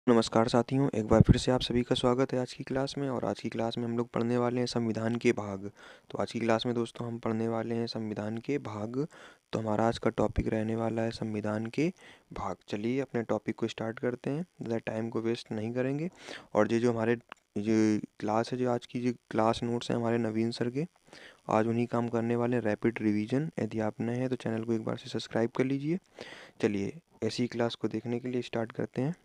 नमस्कार साथियों, एक बार फिर से आप सभी का स्वागत है आज की क्लास में। और आज की क्लास में हम लोग पढ़ने वाले हैं संविधान के भाग। तो आज की क्लास में दोस्तों हम पढ़ने वाले हैं संविधान के भाग। तो हमारा आज का टॉपिक रहने वाला है संविधान के भाग। चलिए अपने टॉपिक को स्टार्ट करते हैं, ज़्यादा टाइम को वेस्ट नहीं करेंगे। और ये जो हमारे ये क्लास है, जो आज की जो क्लास नोट्स हैं हमारे नवीन सर के, आज उन्हीं काम करने वाले हैं, रैपिड रिवीजन। यदि आप नए हैं तो चैनल को एक बार से सब्सक्राइब कर लीजिए। चलिए ऐसी क्लास को देखने के लिए स्टार्ट करते हैं।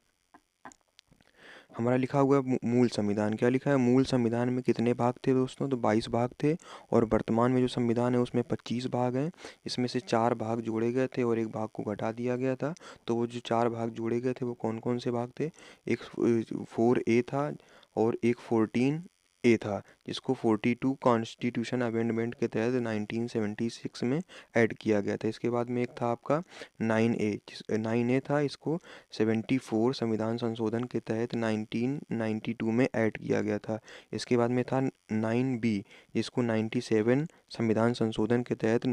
हमारा लिखा हुआ है मूल संविधान। क्या लिखा है? मूल संविधान में कितने भाग थे दोस्तों? तो 22 भाग थे। और वर्तमान में जो संविधान है उसमें 25 भाग हैं। इसमें से 4 भाग जोड़े गए थे और एक भाग को घटा दिया गया था। तो वो जो 4 भाग जोड़े गए थे वो कौन कौन से भाग थे? एक 4A था और एक 14A था, जिसको 42 कॉन्स्टिट्यूशन अमेंडमेंट के तहत 1976 में ऐड किया गया था। इसके बाद में एक था आपका 9A था, इसको 74 संविधान संशोधन के तहत 1992 में ऐड किया गया था। इसके बाद में था 9B, जिसको 97 संविधान संशोधन के तहत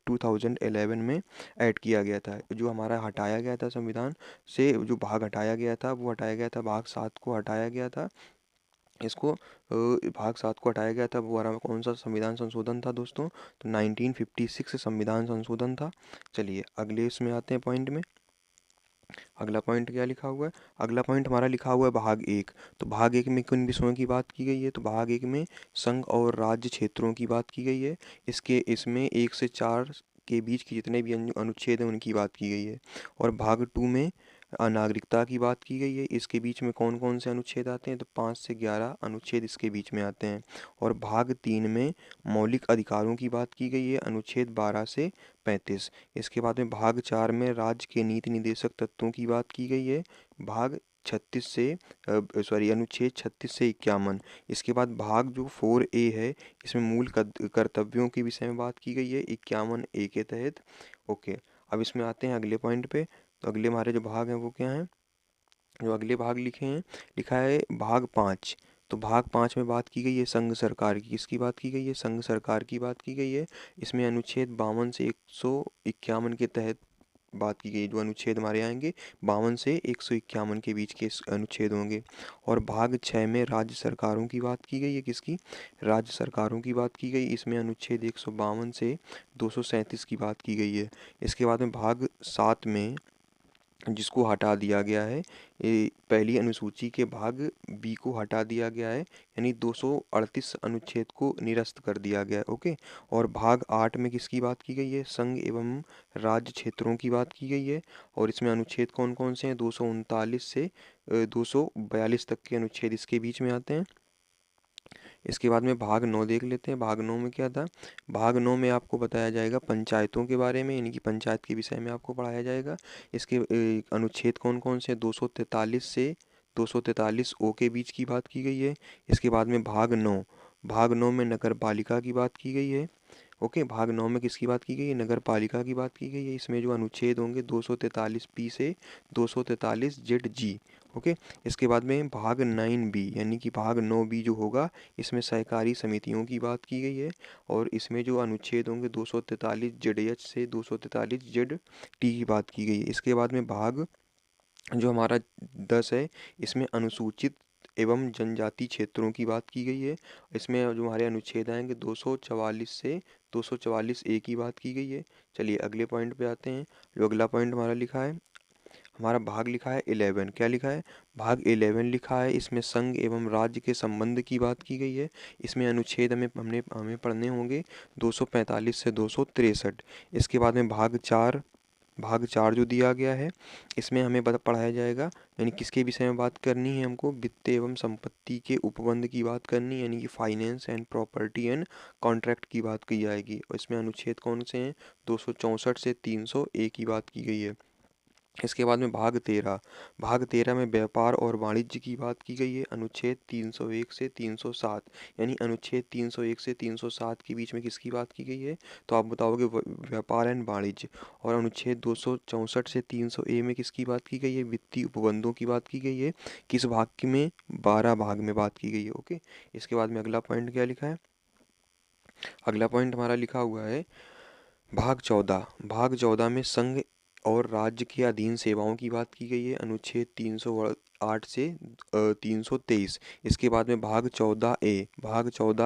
2011 में ऐड किया गया था। जो हमारा हटाया गया था संविधान से, जो भाग हटाया गया था वो हटाया गया था, भाग 7 को हटाया गया था। इसको भाग 7 को हटाया गया था। वो हमारा कौन सा संविधान संशोधन था दोस्तों? तो 1956 संविधान संशोधन था। चलिए अगले इसमें आते हैं पॉइंट में। अगला पॉइंट क्या लिखा हुआ है? अगला पॉइंट हमारा लिखा हुआ है भाग 1। तो भाग 1 में किन विषयों की बात की गई है? तो भाग 1 में संघ और राज्य क्षेत्रों की बात की गई है। इसमें 1 से 4 के बीच की जितने भी अनुच्छेद हैं उनकी बात की गई है। और भाग 2 में नागरिकता की बात की गई है। इसके बीच में कौन कौन से अनुच्छेद आते हैं? तो 5 से 11 अनुच्छेद इसके बीच में आते हैं। और भाग 3 में मौलिक अधिकारों की बात की गई है, अनुच्छेद 12 से 35। इसके बाद में भाग 4 में राज्य के नीति निर्देशक तत्वों की बात की गई है, भाग 36 से अनुच्छेद 36 से 51। इसके बाद भाग जो 4A है, इसमें मूल कर्तव्यों के विषय में बात की गई है 51A के तहत। ओके, अब इसमें आते हैं अगले पॉइंट पे। तो अगले हमारे जो भाग हैं वो क्या हैं? जो अगले भाग लिखे हैं, लिखा है भाग 5। तो भाग 5 में बात की गई है संघ सरकार की। किसकी बात की गई है? संघ सरकार की बात की गई है। इसमें अनुच्छेद 52 से 151 के तहत बात की गई। जो अनुच्छेद हमारे आएंगे 52 से 151 के बीच के अनुच्छेद होंगे। और भाग 6 में राज्य सरकारों की बात की गई है। किसकी? राज्य सरकारों की बात की गई। इसमें अनुच्छेद 152 से 237 की बात की गई है। इसके बाद में भाग 7 में, जिसको हटा दिया गया है, पहली अनुसूची के भाग बी को हटा दिया गया है, यानी 238 अनुच्छेद को निरस्त कर दिया गया है। ओके। और भाग 8 में किसकी बात की गई है? संघ एवं राज्य क्षेत्रों की बात की गई है। और इसमें अनुच्छेद कौन कौन से हैं? 239 से 242 तक के अनुच्छेद इसके बीच में आते हैं। इसके बाद में भाग 9 देख लेते हैं। भाग 9 में क्या था? भाग 9 में आपको बताया जाएगा पंचायतों के बारे में, यानी कि पंचायत के विषय में आपको पढ़ाया जाएगा। इसके अनुच्छेद कौन कौन से? 243 से 243 ओ के बीच की बात की गई है। इसके बाद में भाग 9 में नगर पालिका की बात की गई है। ओके, भाग 9 में किसकी बात की गई है? नगर पालिका की बात की गई है। इसमें जो अनुच्छेद होंगे 243 से 243 जेड जी। ओके। इसके बाद में भाग 9B, यानी कि भाग 9B जो होगा, इसमें सहकारी समितियों की बात की गई है। और इसमें जो अनुच्छेद होंगे 243 जेड एच से 243 जेड टी की बात की गई है। इसके बाद में भाग जो हमारा 10 है, इसमें अनुसूचित एवं जनजाति क्षेत्रों की बात की गई है। इसमें जो हमारे अनुच्छेद आएंगे 244 से 244A की बात की गई है। चलिए अगले पॉइंट पे आते हैं। जो अगला पॉइंट हमारा लिखा है, हमारा भाग लिखा है 11। क्या लिखा है? भाग 11 लिखा है। इसमें संघ एवं राज्य के संबंध की बात की गई है। इसमें अनुच्छेद हमें पढ़ने होंगे 245 से 263। इसके बाद में भाग 4 जो दिया गया है, इसमें हमें पढ़ाया जाएगा, यानी किसके विषय में बात करनी है हमको? वित्त एवं संपत्ति के उपबंध की बात करनी है, यानी कि finance and property and contract की बात की जाएगी। और इसमें अनुच्छेद कौन से हैं? 264 से 301 की बात की गई है। इसके बाद में भाग 13 में व्यापार और वाणिज्य की बात की गई है, अनुच्छेद 301 से 307। यानी अनुच्छेद 301 से 307 के बीच में किसकी बात की गई है? तो आप बताओगे व्यापार एंड वाणिज्य। और अनुच्छेद 264 से 300A में किसकी बात की गई है? वित्तीय उपबंधों की बात की गई है। किस भाग में? 12 भाग में बात की गई है। ओके। इसके बाद में अगला पॉइंट क्या लिखा है? अगला पॉइंट हमारा लिखा हुआ है भाग 14। भाग 14 में संघ और राज्य के अधीन सेवाओं की बात की गई है, अनुच्छेद 308 से 323। इसके बाद में भाग 14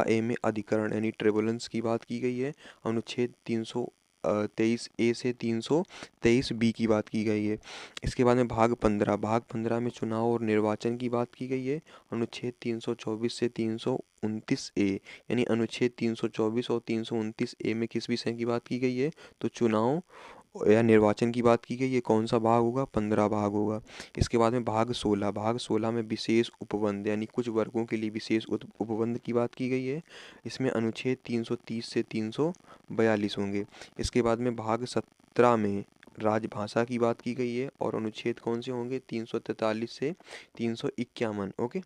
ए में अधिकरण यानी ट्रिब्यूनल्स की बात की गई है, अनुच्छेद 323 ए से 323 बी की बात की गई है। इसके बाद में भाग 15 में चुनाव और निर्वाचन की बात की गई है, अनुच्छेद 324 से 329 ए। यानी अनुच्छेद 324 और 329 ए में किस विषय की बात की गई है, तो चुनाव या निर्वाचन की बात की गई। ये कौन सा भाग होगा, 15 भाग होगा। इसके बाद में भाग 16 में विशेष उपबंध यानी कुछ वर्गों के लिए विशेष उपबंध की बात की गई है। इसमें अनुच्छेद 330 से 342 होंगे। इसके बाद में भाग 17 में राजभाषा की बात की गई है और अनुच्छेद कौन से होंगे, 343 से 351। ओके।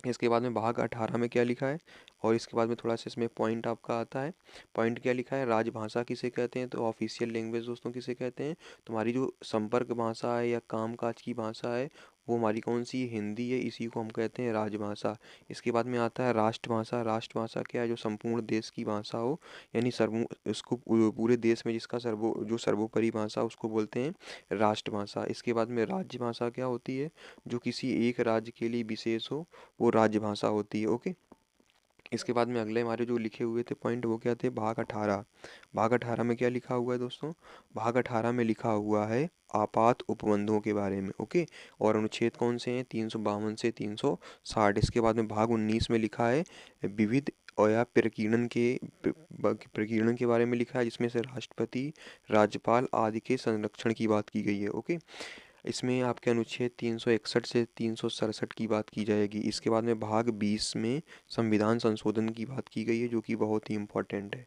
इसके बाद में भाग 18 में क्या लिखा है, और इसके बाद में थोड़ा सा इसमें पॉइंट आपका आता है। पॉइंट क्या लिखा है, राजभाषा किसे कहते हैं, तो ऑफिशियल लैंग्वेज दोस्तों किसे कहते हैं, तुम्हारी जो संपर्क भाषा है या कामकाज की भाषा है वो हमारी कौन सी हिंदी है, इसी को हम कहते हैं राजभाषा। इसके बाद में आता है राष्ट्रभाषा। राष्ट्रभाषा क्या है, जो संपूर्ण देश की भाषा हो, यानी सर्वो इसको पूरे देश में जिसका सर्वोपरि भाषा उसको बोलते हैं राष्ट्रभाषा। इसके बाद में राज्य भाषा क्या होती है, जो किसी एक राज्य के लिए विशेष हो, वो राजभाषा होती है। ओके। इसके बाद में अगले हमारे जो लिखे हुए थे पॉइंट वो क्या थे, भाग 18 में क्या लिखा हुआ है दोस्तों, भाग 18 में लिखा हुआ है आपात उपबंधों के बारे में। ओके। और अनुच्छेद कौन से हैं, 352 से 360। इसके बाद में भाग 19 में लिखा है विविध और या प्रकीर्णन के बारे में लिखा है, जिसमें से राष्ट्रपति, राज्यपाल आदि के संरक्षण की बात की गई है। ओके। इसमें आपके अनुच्छेद 361 से 367 की बात की जाएगी। इसके बाद में भाग 20 में संविधान संशोधन की बात की गई है, जो कि बहुत ही इम्पोर्टेंट है,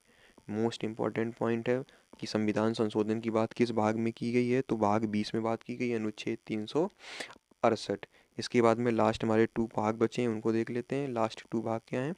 मोस्ट इम्पॉर्टेंट पॉइंट है कि संविधान संशोधन की बात किस भाग में की गई है, तो भाग 20 में बात की गई है, अनुच्छेद 368। इसके बाद में लास्ट हमारे 2 भाग बचे हैं, उनको देख लेते हैं। लास्ट 2 भाग क्या हैं,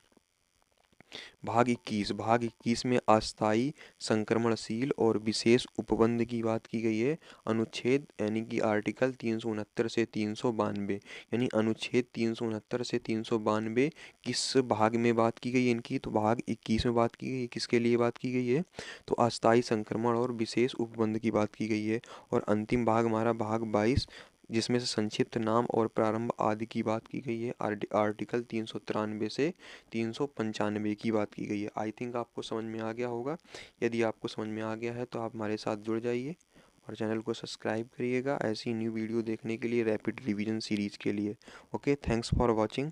भाग 21 में अस्थायी, संक्रमणशील और विशेष उपबंध की बात की गई है, अनुच्छेद यानी कि आर्टिकल 369 से 392। यानी अनुच्छेद 369 से 392 किस भाग में बात की गई है इनकी, तो भाग 21 में बात की गई है। किसके लिए बात की गई है, तो अस्थायी संक्रमण और विशेष उपबंध की बात की गई है। और अंतिम भाग हमारा भाग 22, जिसमें से संक्षिप्त नाम और प्रारंभ आदि की बात की गई है, आर्टिकल 393 से 395 की बात की गई है। आई थिंक आपको समझ में आ गया होगा। यदि आपको समझ में आ गया है तो आप हमारे साथ जुड़ जाइए और चैनल को सब्सक्राइब करिएगा ऐसी न्यू वीडियो देखने के लिए, रैपिड रिवीजन सीरीज़ के लिए। Okay, thanks for watching.